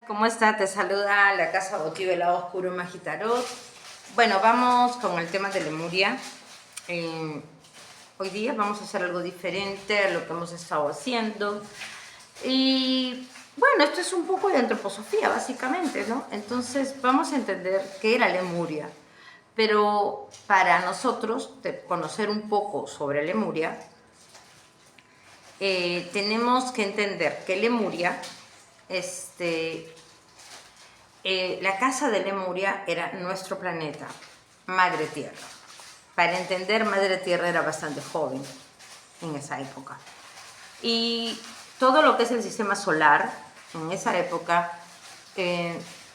¿Cómo está? Te saluda la Casa Votiva del Lado Oscuro Magitarot. Bueno, vamos con el tema de Lemuria. Hoy día vamos a hacer algo diferente a lo que hemos estado haciendo. Y bueno, esto es un poco de antroposofía, básicamente, ¿no? Entonces vamos a entender qué era Lemuria. Pero para nosotros, conocer un poco sobre Lemuria, tenemos que entender que Lemuria, la casa de Lemuria era nuestro planeta, Madre Tierra. Para entender, Madre Tierra era bastante joven en esa época. Y todo lo que es el sistema solar, en esa época,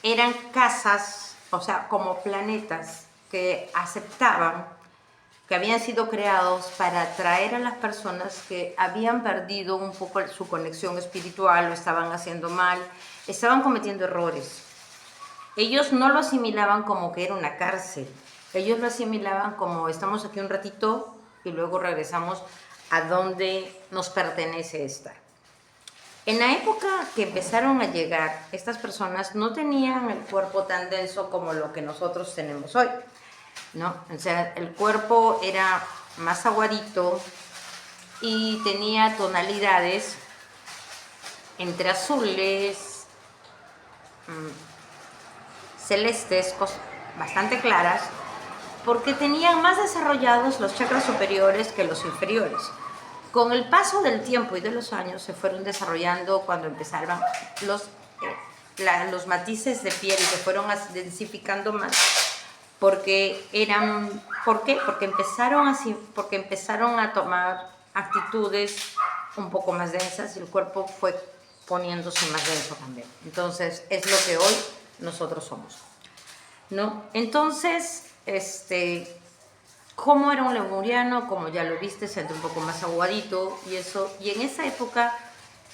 eran casas, o sea, como planetas que aceptaban, que habían sido creados para atraer a las personas que habían perdido un poco su conexión espiritual, lo estaban haciendo mal, estaban cometiendo errores. Ellos no lo asimilaban como que era una cárcel, ellos lo asimilaban como estamos aquí un ratito y luego regresamos a donde nos pertenece estar. En la época que empezaron a llegar, estas personas no tenían el cuerpo tan denso como lo que nosotros tenemos hoy, ¿no? O sea, el cuerpo era más aguadito y tenía tonalidades entre azules, celestes, bastante claras, porque tenían más desarrollados los chakras superiores que los inferiores. Con el paso del tiempo y de los años se fueron desarrollando cuando empezaron los matices de piel y se fueron densificando más. ¿Por qué? Porque empezaron a tomar actitudes un poco más densas y el cuerpo fue poniéndose más denso también. Entonces, es lo que hoy nosotros somos, ¿no? Entonces, ¿cómo era un lemuriano? Como ya lo viste, se un poco más aguadito y eso. Y en esa época,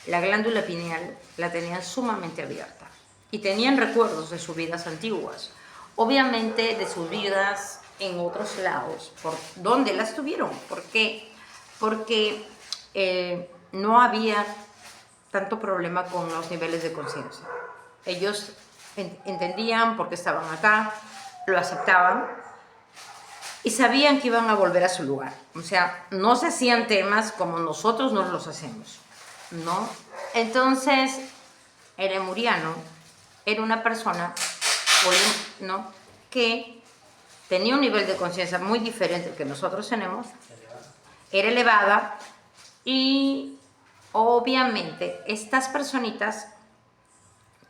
la glándula pineal la tenían sumamente abierta y tenían recuerdos de sus vidas antiguas. Obviamente de sus vidas en otros lados. ¿Por dónde las tuvieron? ¿Por qué? Porque no había tanto problema con los niveles de conciencia. Ellos entendían por qué estaban acá, lo aceptaban y sabían que iban a volver a su lugar. O sea, no se hacían temas como nosotros nos los hacemos, ¿no? Entonces, el lemuriano era una persona, ¿no?, que tenía un nivel de conciencia muy diferente al que nosotros tenemos, era elevada y obviamente estas personitas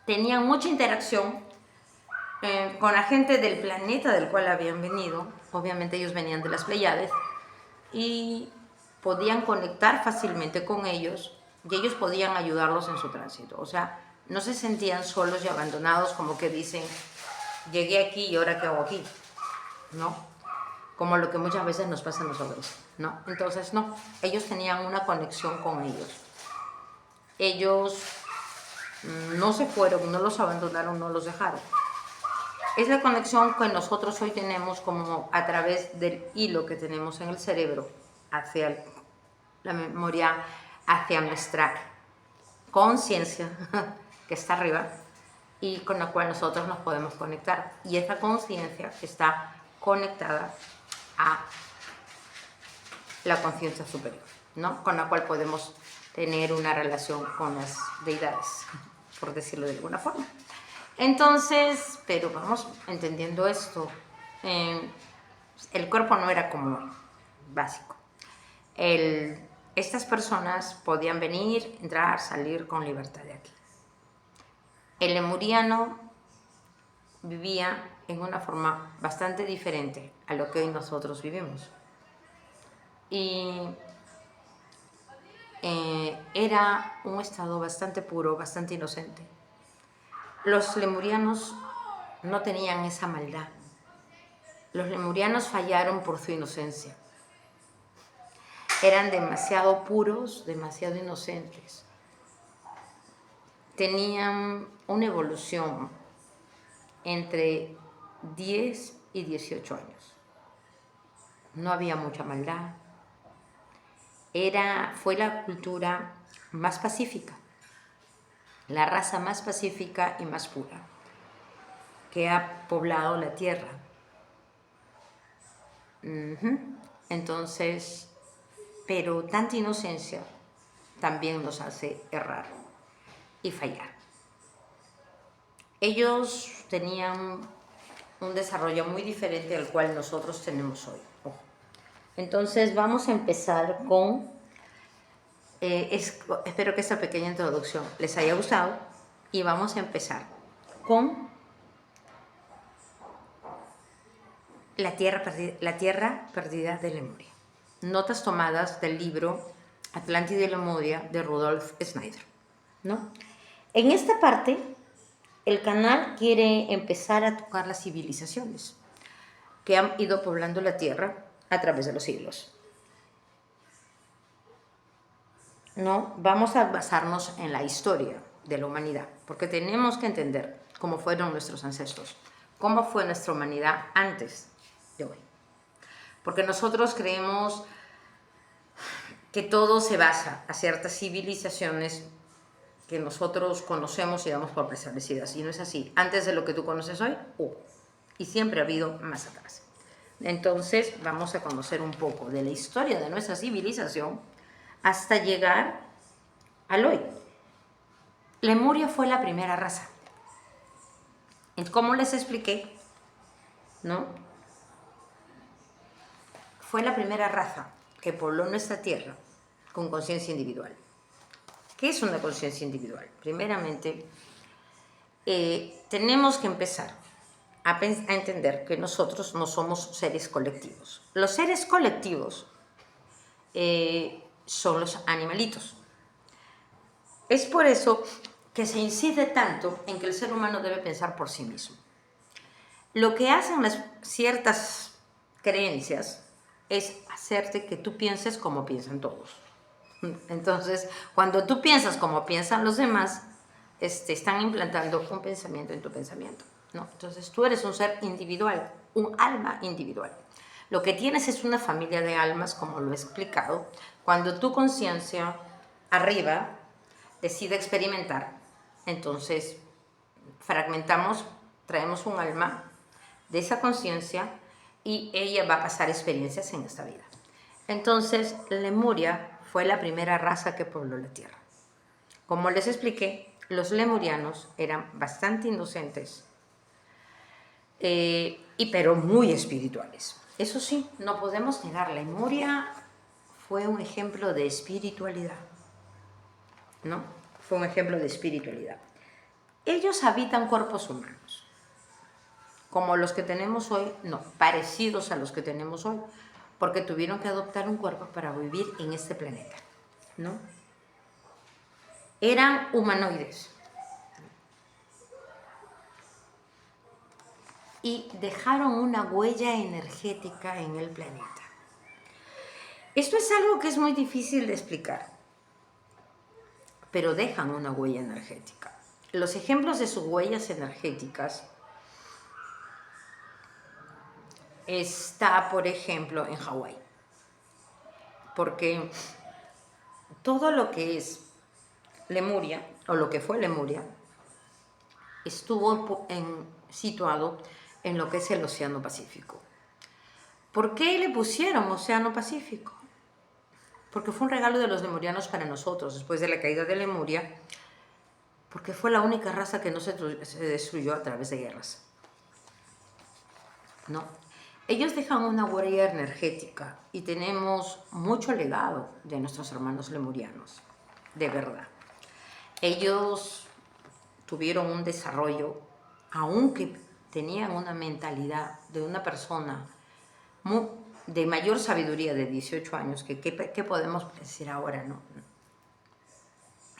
tenían mucha interacción con la gente del planeta del cual habían venido. Obviamente ellos venían de las Pléyades y podían conectar fácilmente con ellos y ellos podían ayudarlos en su tránsito. O sea, no se sentían solos y abandonados como que dicen, llegué aquí y ahora qué hago aquí, ¿no? Como lo que muchas veces nos pasa a nosotros, ¿no? Entonces, no, ellos tenían una conexión con ellos. Ellos no se fueron, no los abandonaron, no los dejaron. Es la conexión que nosotros hoy tenemos como a través del hilo que tenemos en el cerebro hacia la memoria, hacia nuestra conciencia que está arriba y con la cual nosotros nos podemos conectar. Y esa conciencia está conectada a la conciencia superior, ¿no?, con la cual podemos tener una relación con las deidades, por decirlo de alguna forma. Entonces, pero vamos entendiendo esto, el cuerpo no era como básico. Estas personas podían venir, entrar, salir con libertad de aquí. El lemuriano vivía en una forma bastante diferente a lo que hoy nosotros vivimos. Y era un estado bastante puro, bastante inocente. Los lemurianos no tenían esa maldad. Los lemurianos fallaron por su inocencia. Eran demasiado puros, demasiado inocentes. Tenían una evolución entre 10 y 18 años. No había mucha maldad. Fue la cultura más pacífica. la raza más pacífica y más pura que ha poblado la tierra. Entonces, pero tanta inocencia también nos hace errar y fallar. Ellos tenían un desarrollo muy diferente al cual nosotros tenemos hoy. Entonces vamos a empezar con, espero que esta pequeña introducción les haya gustado, y vamos a empezar con la tierra perdida de Lemuria. Notas tomadas del libro Atlántida y Lemuria de Rudolf Schneider, ¿no? En esta parte, el canal quiere empezar a tocar las civilizaciones que han ido poblando la tierra a través de los siglos. ¿No? Vamos a basarnos en la historia de la humanidad, porque tenemos que entender cómo fueron nuestros ancestros, cómo fue nuestra humanidad antes de hoy. Porque nosotros creemos que todo se basa a ciertas civilizaciones que nosotros conocemos y damos por preestablecidas, y no es así. Antes de lo que tú conoces hoy, y siempre ha habido más atrás. Entonces vamos a conocer un poco de la historia de nuestra civilización hasta llegar al hoy. Lemuria fue la primera raza. Como les expliqué, ¿no? Fue la primera raza que pobló nuestra tierra con conciencia individual. ¿Qué es una conciencia individual? Primeramente, tenemos que empezar a entender que nosotros no somos seres colectivos. Los seres colectivos son los animalitos. Es por eso que se incide tanto en que el ser humano debe pensar por sí mismo. Lo que hacen ciertas creencias es hacerte que tú pienses como piensan todos. Entonces, cuando tú piensas como piensan los demás, están implantando un pensamiento en tu pensamiento, ¿no? Entonces, tú eres un ser individual, un alma individual. Lo que tienes es una familia de almas, como lo he explicado, cuando tu conciencia arriba decide experimentar. Entonces, fragmentamos, traemos un alma de esa conciencia y ella va a pasar experiencias en esta vida. Entonces, Lemuria fue la primera raza que pobló la tierra. Como les expliqué, los lemurianos eran bastante inocentes, pero muy espirituales. Eso sí, no podemos negar, Lemuria fue un ejemplo de espiritualidad, ¿no? Fue un ejemplo de espiritualidad. Ellos habitan cuerpos humanos, como los que tenemos hoy, no, parecidos a los que tenemos hoy, porque tuvieron que adoptar un cuerpo para vivir en este planeta, ¿no? Eran humanoides y dejaron una huella energética en el planeta. Esto es algo que es muy difícil de explicar, pero dejan una huella energética. Los ejemplos de sus huellas energéticas está, por ejemplo, en Hawái, porque todo lo que es Lemuria, o lo que fue Lemuria, estuvo situado en lo que es el Océano Pacífico. ¿Por qué le pusieron Océano Pacífico? Porque fue un regalo de los lemurianos para nosotros, después de la caída de Lemuria, porque fue la única raza que no se destruyó a través de guerras. ¿No? Ellos dejan una huella energética y tenemos mucho legado de nuestros hermanos lemurianos, de verdad. Ellos tuvieron un desarrollo, aunque tenían una mentalidad de una persona de mayor sabiduría de 18 años, ¿qué podemos decir ahora, no?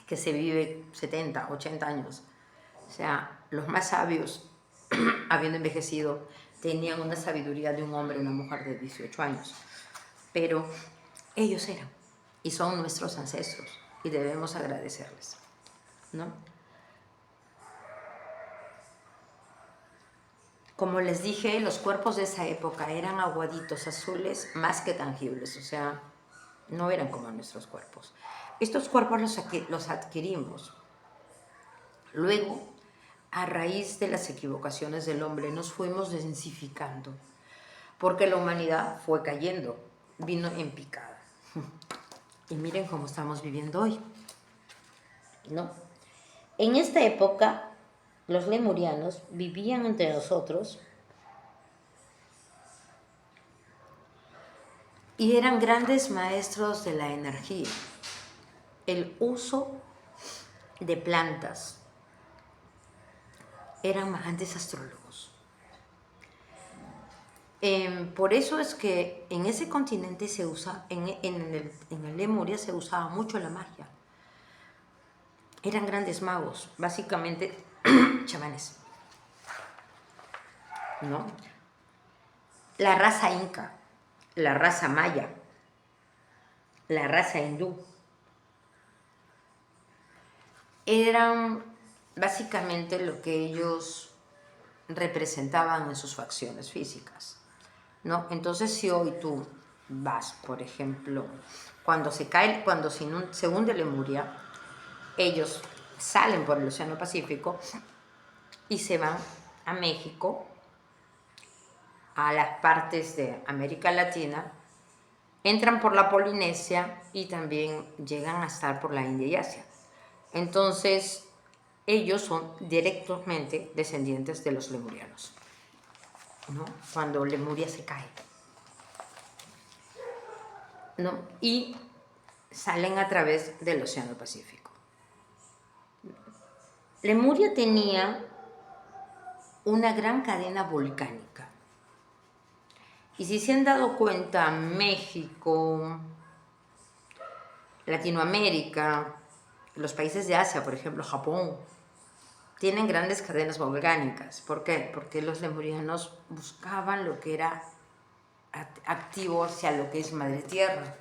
Que se vive 70, 80 años. O sea, los más sabios, habiendo envejecido, tenían una sabiduría de un hombre y una mujer de 18 años. Pero ellos eran y son nuestros ancestros y debemos agradecerles, ¿no? Como les dije, los cuerpos de esa época eran aguaditos, azules, más que tangibles, o sea, no eran como nuestros cuerpos. Estos cuerpos los adquirimos Luego, a raíz de las equivocaciones del hombre, nos fuimos densificando, porque la humanidad fue cayendo, vino en picada. Y miren cómo estamos viviendo hoy, ¿no? En esta época, los lemurianos vivían entre nosotros y eran grandes maestros de la energía, el uso de plantas. Eran grandes astrólogos. Por eso es que en ese continente se usa, en el Lemuria se usaba mucho la magia. Eran grandes magos, básicamente chamanes, ¿no? La raza inca, la raza maya, la raza hindú, eran básicamente lo que ellos representaban en sus facciones físicas, ¿no? Entonces, si hoy tú vas, por ejemplo, cuando se hunde Lemuria, ellos salen por el Océano Pacífico y se van a México, a las partes de América Latina, entran por la Polinesia y también llegan a estar por la India y Asia. Entonces, ellos son directamente descendientes de los lemurianos, ¿no? Cuando Lemuria se cae, ¿no? Y salen a través del Océano Pacífico. Lemuria tenía una gran cadena volcánica. Y si se han dado cuenta, México, Latinoamérica, los países de Asia, por ejemplo, Japón, tienen grandes cadenas volcánicas. ¿Por qué? Porque los lemurianos buscaban lo que era activo hacia lo que es Madre Tierra.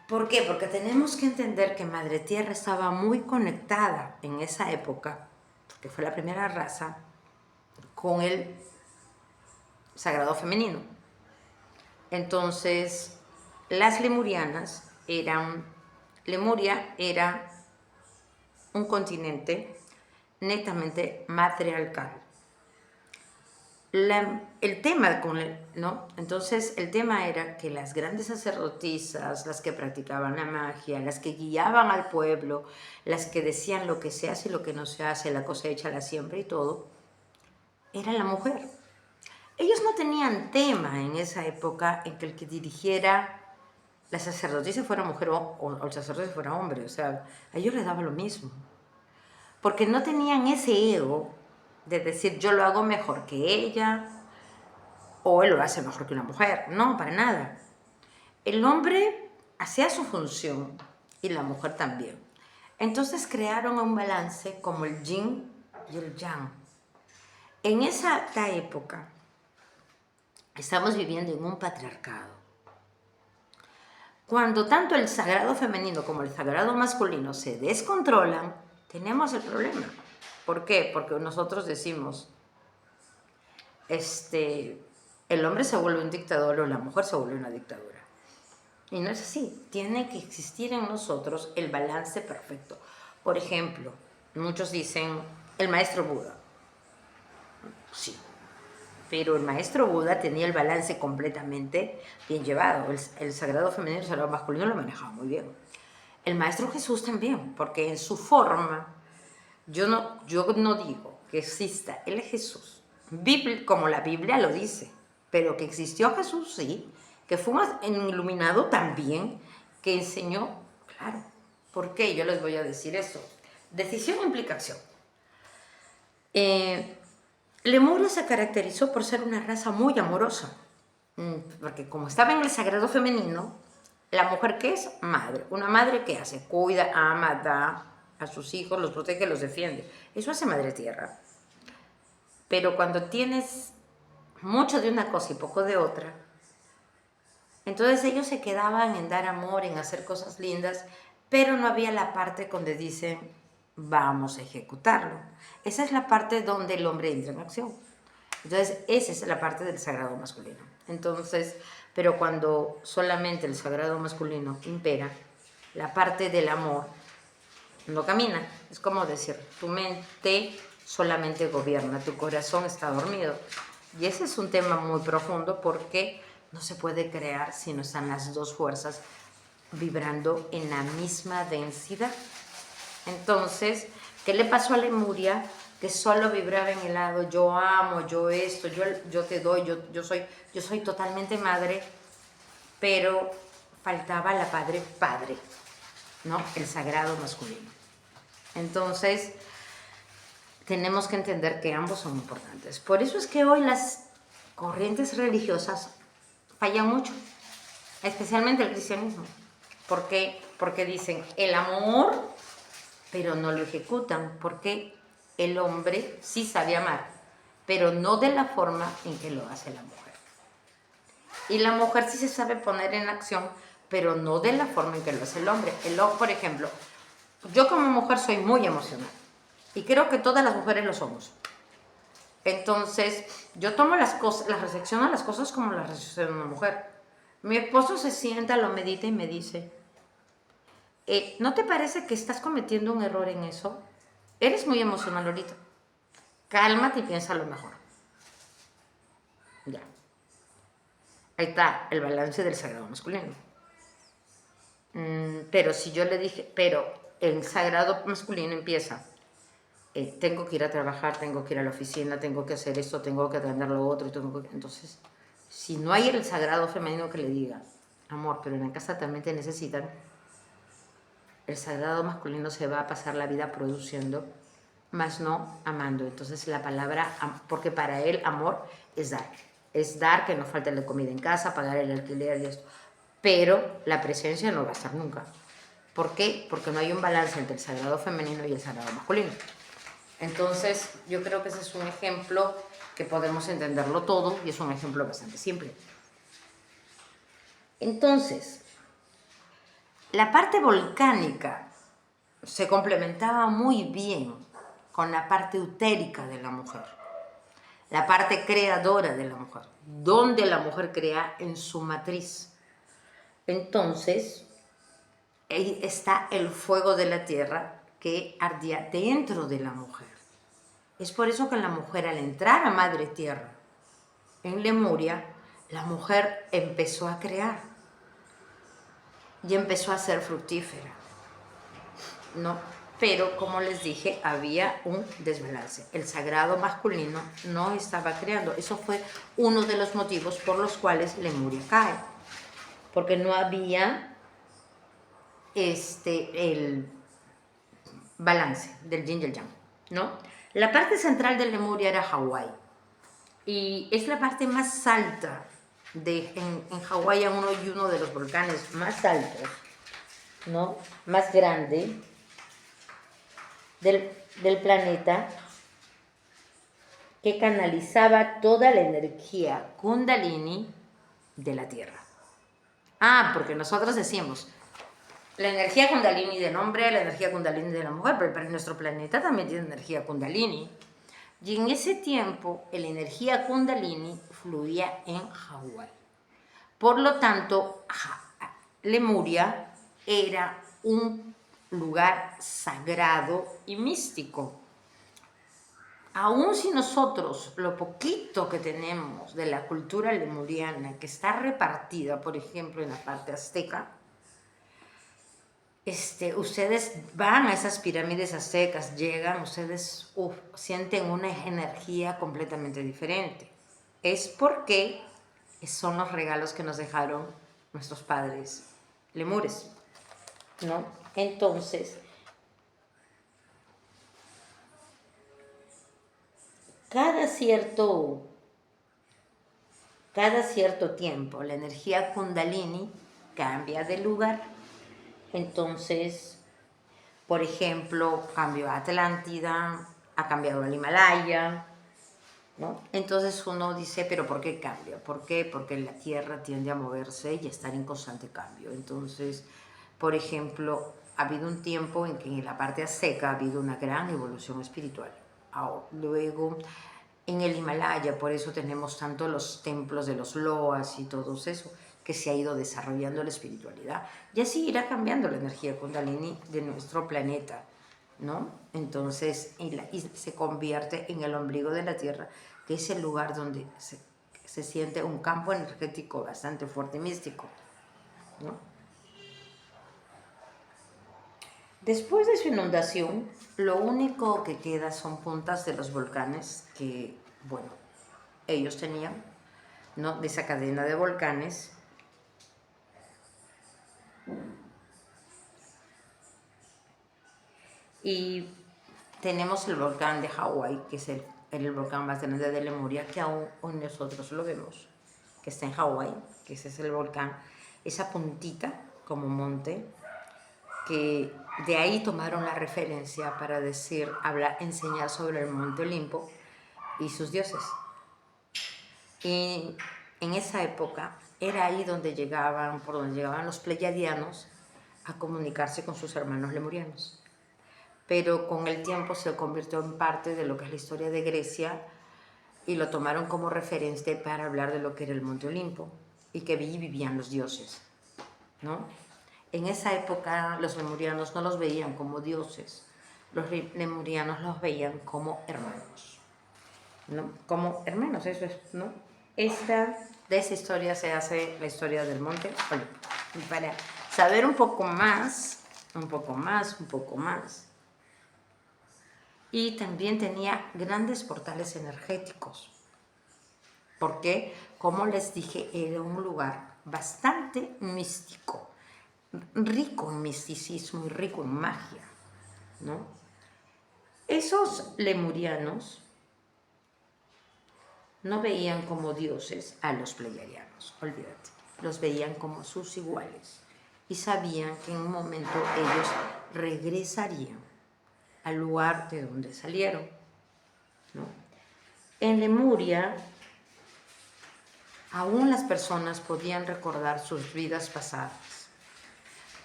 ¿Por qué? Porque tenemos que entender que Madre Tierra estaba muy conectada en esa época, porque fue la primera raza, con el sagrado femenino. Entonces, las lemurianas Lemuria era un continente netamente matriarcal. El tema ¿no? Entonces, el tema era que las grandes sacerdotisas, las que practicaban la magia, las que guiaban al pueblo, las que decían lo que se hace y lo que no se hace, la cosecha, la siembra y todo, era la mujer. Ellos no tenían tema en esa época en que el que dirigiera la sacerdotisa fuera mujer o el sacerdote fuera hombre. O sea, a ellos les daba lo mismo. Porque no tenían ese ego de decir yo lo hago mejor que ella o él lo hace mejor que una mujer. No, para nada. El hombre hacía su función y la mujer también. Entonces crearon un balance como el yin y el yang. En esa época estamos viviendo en un patriarcado. Cuando tanto el sagrado femenino como el sagrado masculino se descontrolan, tenemos el problema. ¿Por qué? Porque nosotros decimos, el hombre se vuelve un dictador o la mujer se vuelve una dictadura. Y no es así. Tiene que existir en nosotros el balance perfecto. Por ejemplo, muchos dicen, el maestro Buda. Sí. Pero el maestro Buda tenía el balance completamente bien llevado. El sagrado femenino y el sagrado masculino lo manejaba muy bien. El maestro Jesús también, porque en su forma, yo no digo que exista el Jesús, como la Biblia lo dice, pero que existió Jesús, sí, que fue un iluminado también, que enseñó, claro. ¿Por qué? Yo les voy a decir eso. Decisión e implicación. Lemuria se caracterizó por ser una raza muy amorosa, porque como estaba en el sagrado femenino, la mujer ¿qué es? Madre. Una madre ¿qué hace? Cuida, ama, da a sus hijos, los protege, los defiende. Eso hace Madre Tierra. Pero cuando tienes mucho de una cosa y poco de otra, entonces ellos se quedaban en dar amor, en hacer cosas lindas, pero no había la parte donde dicen, vamos a ejecutarlo. Esa es la parte donde el hombre entra en acción. Entonces, esa es la parte del sagrado masculino. Entonces, pero cuando solamente el sagrado masculino impera, la parte del amor no camina. Es como decir, tu mente solamente gobierna, tu corazón está dormido. Y ese es un tema muy profundo porque no se puede crear si no están las dos fuerzas vibrando en la misma densidad. Entonces, ¿qué le pasó a Lemuria? Que solo vibraba en el lado, yo amo, yo esto, yo te doy, yo soy totalmente madre, pero faltaba la padre, ¿no? El sagrado masculino. Entonces, tenemos que entender que ambos son importantes. Por eso es que hoy las corrientes religiosas fallan mucho, especialmente el cristianismo. ¿Por qué? Porque dicen el amor, pero no lo ejecutan, porque el hombre sí sabe amar, pero no de la forma en que lo hace la mujer. Y la mujer sí se sabe poner en acción, pero no de la forma en que lo hace el hombre. Por ejemplo, yo como mujer soy muy emocional, y creo que todas las mujeres lo somos. Entonces, yo tomo las cosas, las recepciono las cosas como las recepciona una mujer. Mi esposo se sienta, lo medita y me dice, ¿no te parece que estás cometiendo un error en eso? Eres muy emocional ahorita. Cálmate y piensa lo mejor. Ya. Ahí está el balance del sagrado masculino. Pero si yo le dije, pero el sagrado masculino empieza, tengo que ir a trabajar, tengo que ir a la oficina, tengo que hacer esto, tengo que atender lo otro, entonces, si no hay el sagrado femenino que le diga, amor, pero en la casa también te necesitan, el sagrado masculino se va a pasar la vida produciendo, más no amando. Entonces la palabra, porque para él amor es dar que no falte la comida en casa, pagar el alquiler y esto, pero la presencia no va a estar nunca. ¿Por qué? Porque no hay un balance entre el sagrado femenino y el sagrado masculino. Entonces yo creo que ese es un ejemplo que podemos entenderlo todo y es un ejemplo bastante simple. Entonces, la parte volcánica se complementaba muy bien con la parte utérica de la mujer, la parte creadora de la mujer, donde la mujer crea en su matriz. Entonces, ahí está el fuego de la tierra que ardía dentro de la mujer. Es por eso que la mujer, al entrar a Madre Tierra en Lemuria, la mujer empezó a crear y empezó a ser fructífera, ¿no? Pero, como les dije, había un desbalance. El sagrado masculino no estaba creando. Eso fue uno de los motivos por los cuales Lemuria cae. Porque no había el balance del yin y el yang, ¿no? La parte central de Lemuria era Hawái. Y es la parte más alta. En Hawái hay uno de los volcanes más altos, ¿no? Más grande del planeta, que canalizaba toda la energía Kundalini de la Tierra. Porque nosotros decimos, la energía Kundalini del hombre, la energía Kundalini de la mujer, pero nuestro planeta también tiene energía Kundalini. Y en ese tiempo, la energía Kundalini fluía en Hawái. Por lo tanto, Lemuria era un lugar sagrado y místico. Aún si nosotros, lo poquito que tenemos de la cultura lemuriana, que está repartida, por ejemplo, en la parte azteca, ustedes van a esas pirámides aztecas, llegan, ustedes sienten una energía completamente diferente. Es porque son los regalos que nos dejaron nuestros padres lemures, ¿no? Entonces, cada cierto tiempo la energía Kundalini cambia de lugar. Entonces, por ejemplo, cambió a Atlántida, ha cambiado al Himalaya, ¿no? Entonces uno dice, ¿pero por qué cambia? ¿Por qué? Porque la Tierra tiende a moverse y a estar en constante cambio. Entonces, por ejemplo, ha habido un tiempo en que en la parte azteca ha habido una gran evolución espiritual. Luego, en el Himalaya, por eso tenemos tanto los templos de los loas y todo eso, que se ha ido desarrollando la espiritualidad. Y así irá cambiando la energía Kundalini de nuestro planeta. ¿no? Entonces, y se convierte en el ombligo de la Tierra, que es el lugar donde se siente un campo energético bastante fuerte y místico, ¿no? Después de su inundación, lo único que queda son puntas de los volcanes que, bueno, ellos tenían, ¿no? De esa cadena de volcanes. Y tenemos el volcán de Hawái, que es el volcán más grande de Lemuria, que aún hoy nosotros lo vemos, que está en Hawái, que ese es el volcán, esa puntita como monte, que de ahí tomaron la referencia para decir, enseñar sobre el monte Olimpo y sus dioses. Y en esa época era ahí por donde llegaban los pleiadianos a comunicarse con sus hermanos lemurianos. Pero con el tiempo se convirtió en parte de lo que es la historia de Grecia y lo tomaron como referente para hablar de lo que era el Monte Olimpo y que allí vivían los dioses, ¿no? En esa época los lemurianos no los veían como dioses, los lemurianos los veían como hermanos, ¿no? Como hermanos, eso es, ¿no? De esa historia se hace la historia del Monte Olimpo. Y para saber un poco más, y también tenía grandes portales energéticos, porque, como les dije, era un lugar bastante místico, rico en misticismo y rico en magia, ¿no? Esos lemurianos no veían como dioses a los pleiadianos, olvídate, los veían como sus iguales y sabían que en un momento ellos regresarían al lugar de donde salieron, ¿no? En Lemuria, aún las personas podían recordar sus vidas pasadas.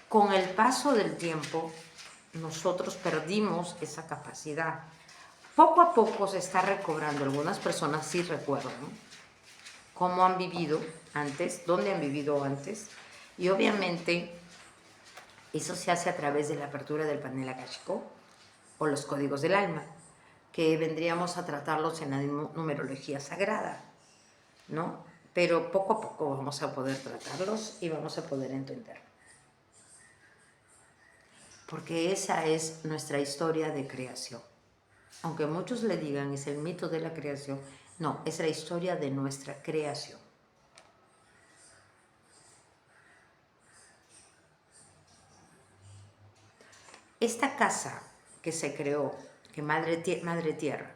Con el paso del tiempo, nosotros perdimos esa capacidad. Poco a poco se está recobrando. Algunas personas sí recuerdan cómo han vivido antes, dónde han vivido antes, y obviamente eso se hace a través de la apertura del panel akáshico o los códigos del alma, que vendríamos a tratarlos en la numerología sagrada, ¿no? Pero poco a poco vamos a poder tratarlos y vamos a poder entender. Porque esa es nuestra historia de creación. Aunque muchos le digan es el mito de la creación, no, es la historia de nuestra creación. Esta casa que se creó, que Madre Tierra,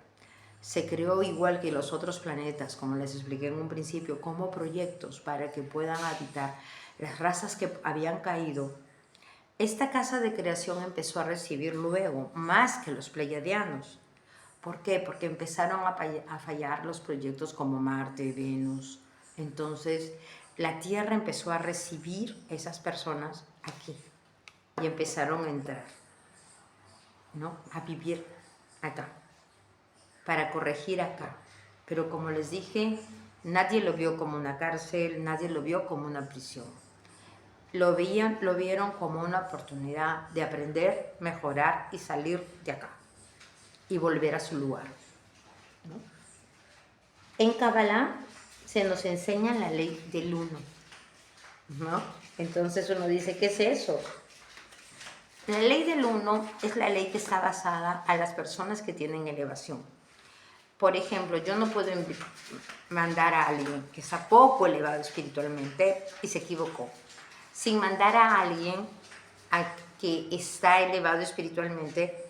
se creó igual que los otros planetas, como les expliqué en un principio, como proyectos para que puedan habitar las razas que habían caído. Esta casa de creación empezó a recibir luego más que los pleiadianos. ¿Por qué? Porque empezaron a fallar los proyectos como Marte, Venus. Entonces, la Tierra empezó a recibir esas personas aquí y empezaron a entrar, ¿no? A vivir acá, para corregir acá. Pero como les dije, nadie lo vio como una cárcel, nadie lo vio como una prisión. Lo vieron como una oportunidad de aprender, mejorar y salir de acá y volver a su lugar, ¿no? En Kabbalah se nos enseña la ley del uno, ¿no? Entonces uno dice, ¿qué es eso? La ley del uno es la ley que está basada a las personas que tienen elevación. Por ejemplo, yo no puedo mandar a alguien que está poco elevado espiritualmente y se equivocó, sin mandar a alguien que está elevado espiritualmente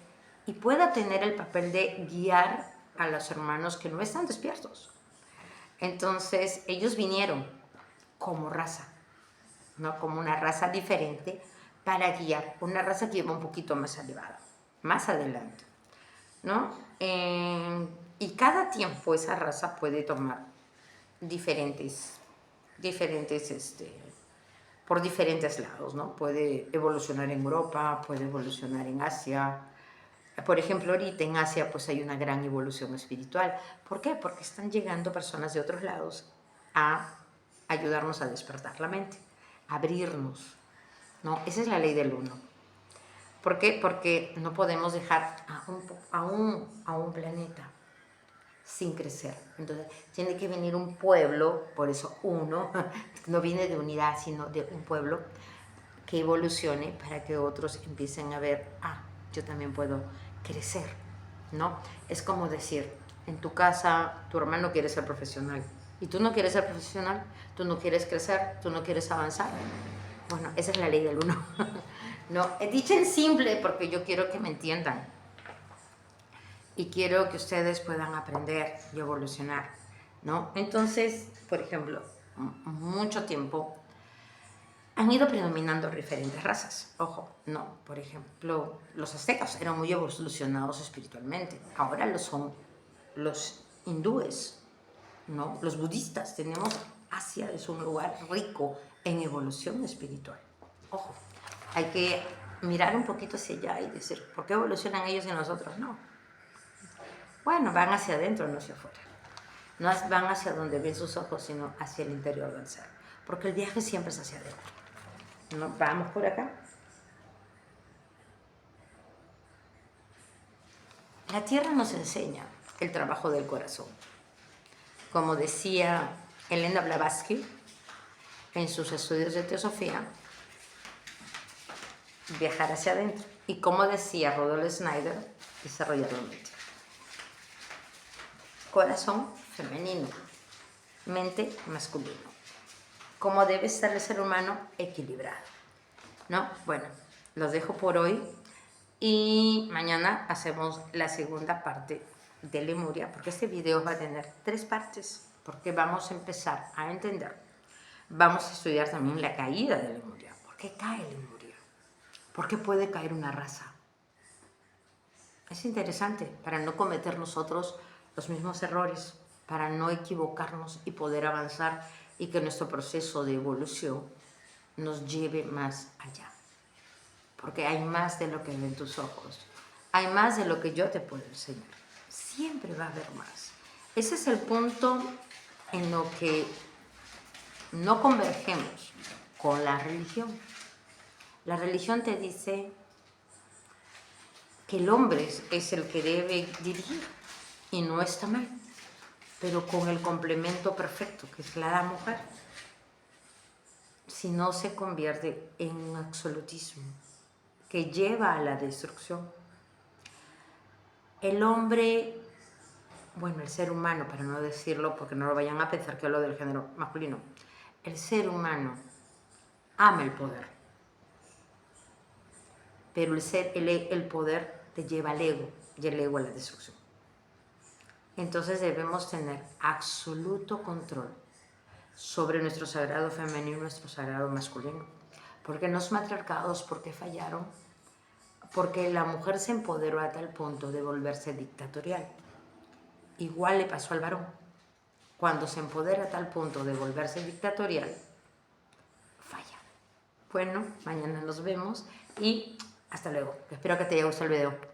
y pueda tener el papel de guiar a los hermanos que no están despiertos. Entonces, ellos vinieron como raza, ¿no? Como una raza diferente para guiar, una raza que iba un poquito más elevada, más adelante, ¿no? Y cada tiempo esa raza puede tomar por diferentes lados, ¿no? Puede evolucionar en Europa, puede evolucionar en Asia. Por ejemplo, ahorita en Asia pues hay una gran evolución espiritual. ¿Por qué? Porque están llegando personas de otros lados a ayudarnos a despertar la mente, a abrirnos, ¿no? Esa es la ley del uno. ¿Por qué? Porque no podemos dejar a un planeta sin crecer. Entonces, tiene que venir un pueblo, por eso uno, no viene de unidad, sino de un pueblo que evolucione para que otros empiecen a ver, yo también puedo crecer, ¿no? Es como decir, en tu casa tu hermano quiere ser profesional y tú no quieres ser profesional, tú no quieres crecer, tú no quieres avanzar. Bueno, esa es la ley del uno. No, he dicho en simple porque yo quiero que me entiendan y quiero que ustedes puedan aprender y evolucionar, ¿no? Entonces, por ejemplo, mucho tiempo han ido predominando diferentes razas. Ojo, no, por ejemplo, los aztecas eran muy evolucionados espiritualmente. Ahora lo son los hindúes, ¿no? Los budistas. Tenemos Asia, es un lugar rico en evolución espiritual. Ojo, hay que mirar un poquito hacia allá y decir, ¿por qué evolucionan ellos y nosotros no? Bueno, van hacia adentro, no hacia afuera. No van hacia donde ven sus ojos, sino hacia el interior del ser. Porque el viaje siempre es hacia adentro. ¿No? Vamos por acá. La tierra nos enseña el trabajo del corazón. Como decía Elena Blavatsky en sus estudios de teosofía, viajar hacia adentro. Y como decía Rudolf Schneider, desarrollar la mente. Corazón femenino, mente masculino. Cómo debe estar el ser humano equilibrado, ¿no? Bueno, los dejo por hoy y mañana hacemos la segunda parte de Lemuria, porque este video va a tener 3 partes, porque vamos a empezar a entender. Vamos a estudiar también la caída de Lemuria. ¿Por qué cae Lemuria? ¿Por qué puede caer una raza? Es interesante para no cometer nosotros los mismos errores, para no equivocarnos y poder avanzar y que nuestro proceso de evolución nos lleve más allá. Porque hay más de lo que ven tus ojos, hay más de lo que yo te puedo enseñar. Siempre va a haber más. Ese es el punto en lo que no convergemos con la religión. La religión te dice que el hombre es el que debe dirigir y no está mal, pero con el complemento perfecto que es la mujer. Si no, se convierte en un absolutismo que lleva a la destrucción. El hombre, bueno, el ser humano, para no decirlo, porque no lo vayan a pensar que hablo del género masculino, el ser humano ama el poder, pero el poder te lleva al ego y el ego a la destrucción. Entonces debemos tener absoluto control sobre nuestro sagrado femenino y nuestro sagrado masculino. Porque los matriarcados, porque fallaron, porque la mujer se empoderó a tal punto de volverse dictatorial. Igual le pasó al varón. Cuando se empodera a tal punto de volverse dictatorial, falla. Bueno, mañana nos vemos y hasta luego. Espero que te haya gustado el video.